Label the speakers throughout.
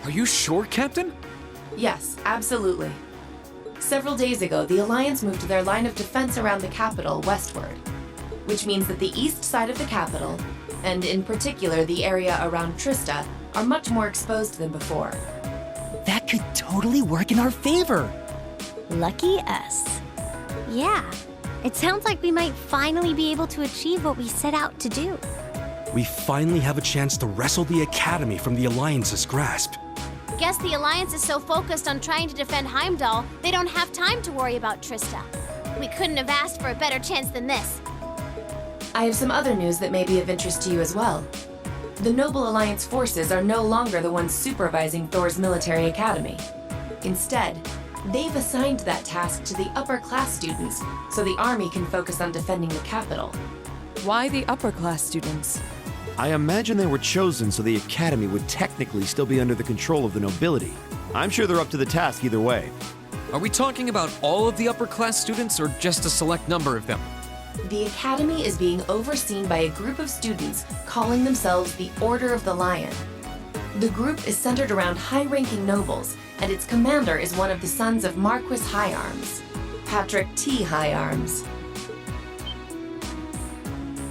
Speaker 1: Are you sure, Captain?
Speaker 2: Yes, absolutely. Several days ago, the Alliance moved their line of defense around the capital westward, which means that the east side of the capital, and in particular the area around Trista, are much more exposed than before.
Speaker 3: That could totally work in our favor.
Speaker 4: Lucky us.
Speaker 5: Yeah, it sounds like we might finally be able to achieve what we set out to do.
Speaker 6: We finally have a chance to wrestle the Academy from the Alliance's grasp.
Speaker 7: Guess the Alliance is so focused on trying to defend Heimdall, they don't have time to worry about Trista. We couldn't have asked for a better chance than this.
Speaker 2: I have some other news that may be of interest to you as well. The Noble Alliance forces are no longer the ones supervising Thor's military academy. Instead, they've assigned that task to the upper-class students so the army can focus on defending the capital.
Speaker 8: Why the upper-class students?
Speaker 9: I imagine they were chosen so the Academy would technically still be under the control of the nobility. I'm sure they're up to the task either way.
Speaker 1: Are we talking about all of the upper-class students or just a select number of them?
Speaker 2: The Academy is being overseen by a group of students calling themselves the Order of the Lion. The group is centered around high-ranking nobles, and its commander is one of the sons of Marquis Higharms, Patrick T. Higharms.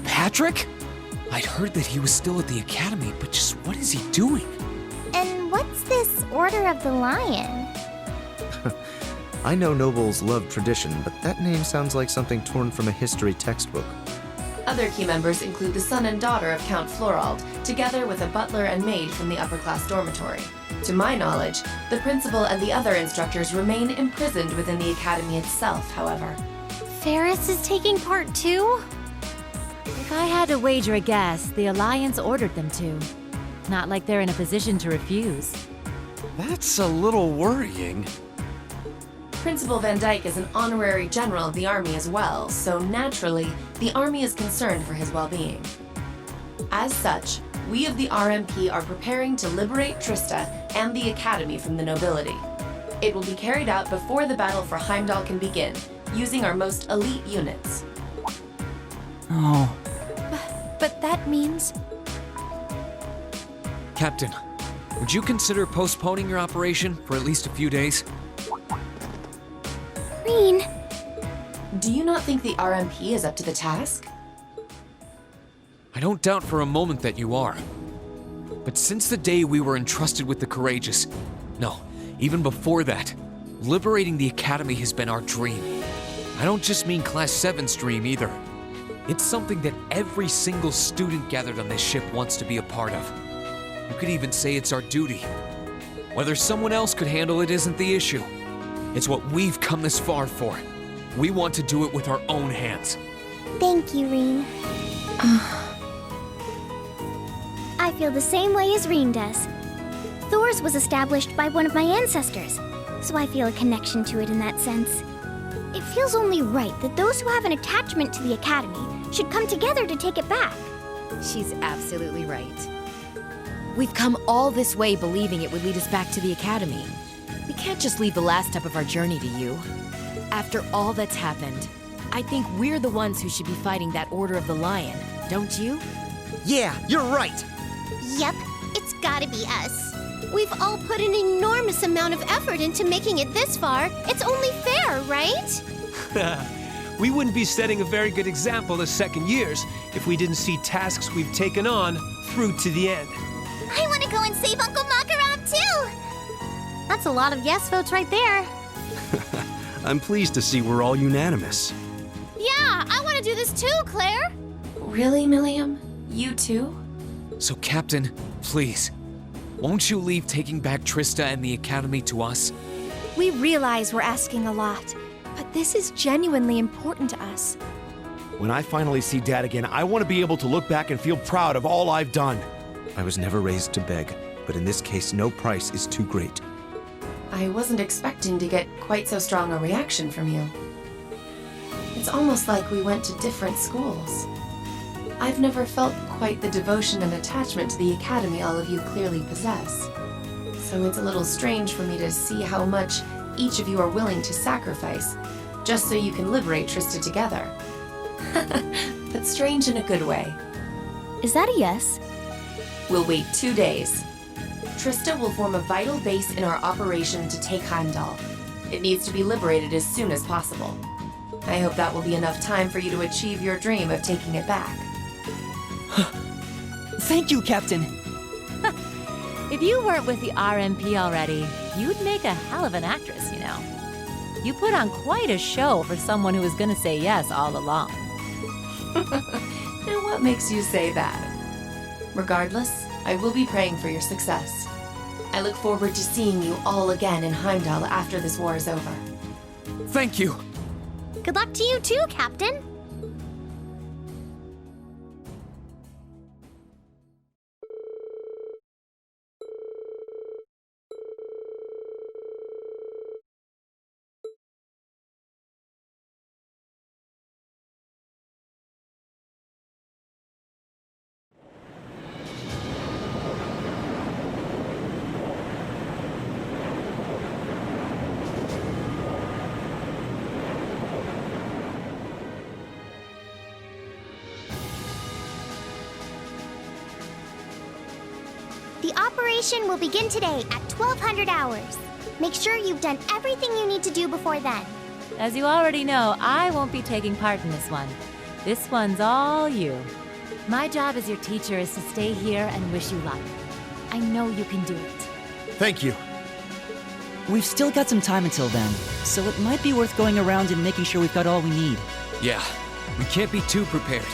Speaker 1: Patrick? I'd heard that he was still at the Academy, but just what is he doing?
Speaker 5: And what's this Order of the Lion?
Speaker 10: I know nobles love tradition, but that name sounds like something torn from a history textbook.
Speaker 2: Other key members include the son and daughter of Count Florald, together with a butler and maid from the upper-class dormitory. To my knowledge, the principal and the other instructors remain imprisoned within the Academy itself, however.
Speaker 5: Ferris is taking part too?
Speaker 4: If I had to wager a guess, the Alliance ordered them to. Not like they're in a position to refuse.
Speaker 1: That's a little worrying.
Speaker 2: Principal Van Dyke is an honorary general of the army as well, so naturally, the army is concerned for his well-being. As such, we of the RMP are preparing to liberate Trista and the Academy from the nobility. It will be carried out before the battle for Heimdall can begin, using our most elite units.
Speaker 4: Oh.
Speaker 8: But that means...
Speaker 1: Captain, would you consider postponing your operation for at least a few days?
Speaker 5: Green.
Speaker 2: Do you not think the RMP is up to the task?
Speaker 1: I don't doubt for a moment that you are. But since the day we were entrusted with the Courageous, no, even before that, liberating the Academy has been our dream. I don't just mean Class 7's dream either. It's something that every single student gathered on this ship wants to be a part of. You could even say it's our duty. Whether someone else could handle it isn't the issue. It's what we've come this far for. We want to do it with our own hands.
Speaker 5: Thank you, Reen. I feel the same way as Reen does. Thor's was established by one of my ancestors, so I feel a connection to it in that sense. It feels only right that those who have an attachment to the Academy should come together to take it back.
Speaker 4: She's absolutely right. We've come all this way believing it would lead us back to the Academy. We can't just leave the last step of our journey to you. After all that's happened, I think we're the ones who should be fighting that Order of the Lion, don't you?
Speaker 3: Yeah, you're right.
Speaker 7: Yep, it's gotta be us. We've all put an enormous amount of effort into making it this far. It's only fair, right?
Speaker 11: We wouldn't be setting a very good example to second years if we didn't see tasks we've taken on through to the end.
Speaker 7: I want to go and save Uncle Makarov too! That's a lot of yes votes right there.
Speaker 6: I'm pleased to see we're all unanimous.
Speaker 7: Yeah, I want to do this too, Claire!
Speaker 2: Really, Milliam? You too?
Speaker 1: So, Captain, please, won't you leave taking back Trista and the Academy to us?
Speaker 8: We realize we're asking a lot, but this is genuinely important to us.
Speaker 9: When I finally see Dad again, I want to be able to look back and feel proud of all I've done.
Speaker 10: I was never raised to beg, but in this case, no price is too great.
Speaker 2: I wasn't expecting to get quite so strong a reaction from you. It's almost like we went to different schools. I've never felt quite the devotion and attachment to the Academy all of you clearly possess. So it's a little strange for me to see how much each of you are willing to sacrifice, just so you can liberate Trista together. But strange in a good way.
Speaker 5: Is that a yes?
Speaker 2: We'll wait 2 days. Trista will form a vital base in our operation to take Heimdall. It needs to be liberated as soon as possible. I hope that will be enough time for you to achieve your dream of taking it back.
Speaker 3: Thank you, Captain.
Speaker 12: If you weren't with the RMP already, you'd make a hell of an actress, you know. You put on quite a show for someone who was gonna say yes all along.
Speaker 2: And what makes you say that? Regardless, I will be praying for your success. I look forward to seeing you all again in Heimdall after this war is over.
Speaker 1: Thank you.
Speaker 7: Good luck to you too, Captain. The operation will begin today at 1200 hours. Make sure you've done everything you need to do before then.
Speaker 12: As you already know, I won't be taking part in this one. This one's all you. My job as your teacher is to stay here and wish you luck. I know you can do it.
Speaker 9: Thank you.
Speaker 3: We've still got some time until then, so it might be worth going around and making sure we've got all we need.
Speaker 1: Yeah, we can't be too prepared.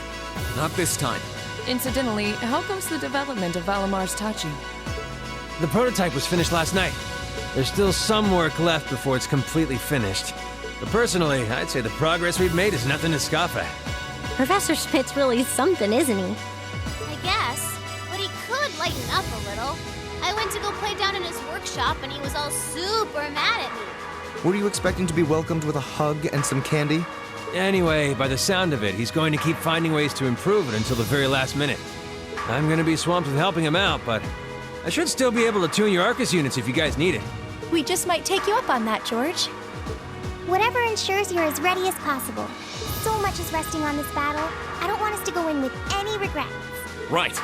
Speaker 1: Not this time.
Speaker 13: Incidentally, how goes the development of Valamar's Tachi?
Speaker 11: The prototype was finished last night. There's still some work left before it's completely finished. But personally, I'd say the progress we've made is nothing to scoff at.
Speaker 7: Professor Schmidt's really something, isn't he? I guess, but he could lighten up a little. I went to go play down in his workshop and he was all super mad at me.
Speaker 10: Were you expecting to be welcomed with a hug and some candy?
Speaker 11: Anyway, by the sound of it, he's going to keep finding ways to improve it until the very last minute. I'm going to be swamped with helping him out, but I should still be able to tune your Arcus units if you guys need it.
Speaker 8: We just might take you up on that, George.
Speaker 5: Whatever ensures you're as ready as possible. So much is resting on this battle. I don't want us to go in with any regrets.
Speaker 1: Right.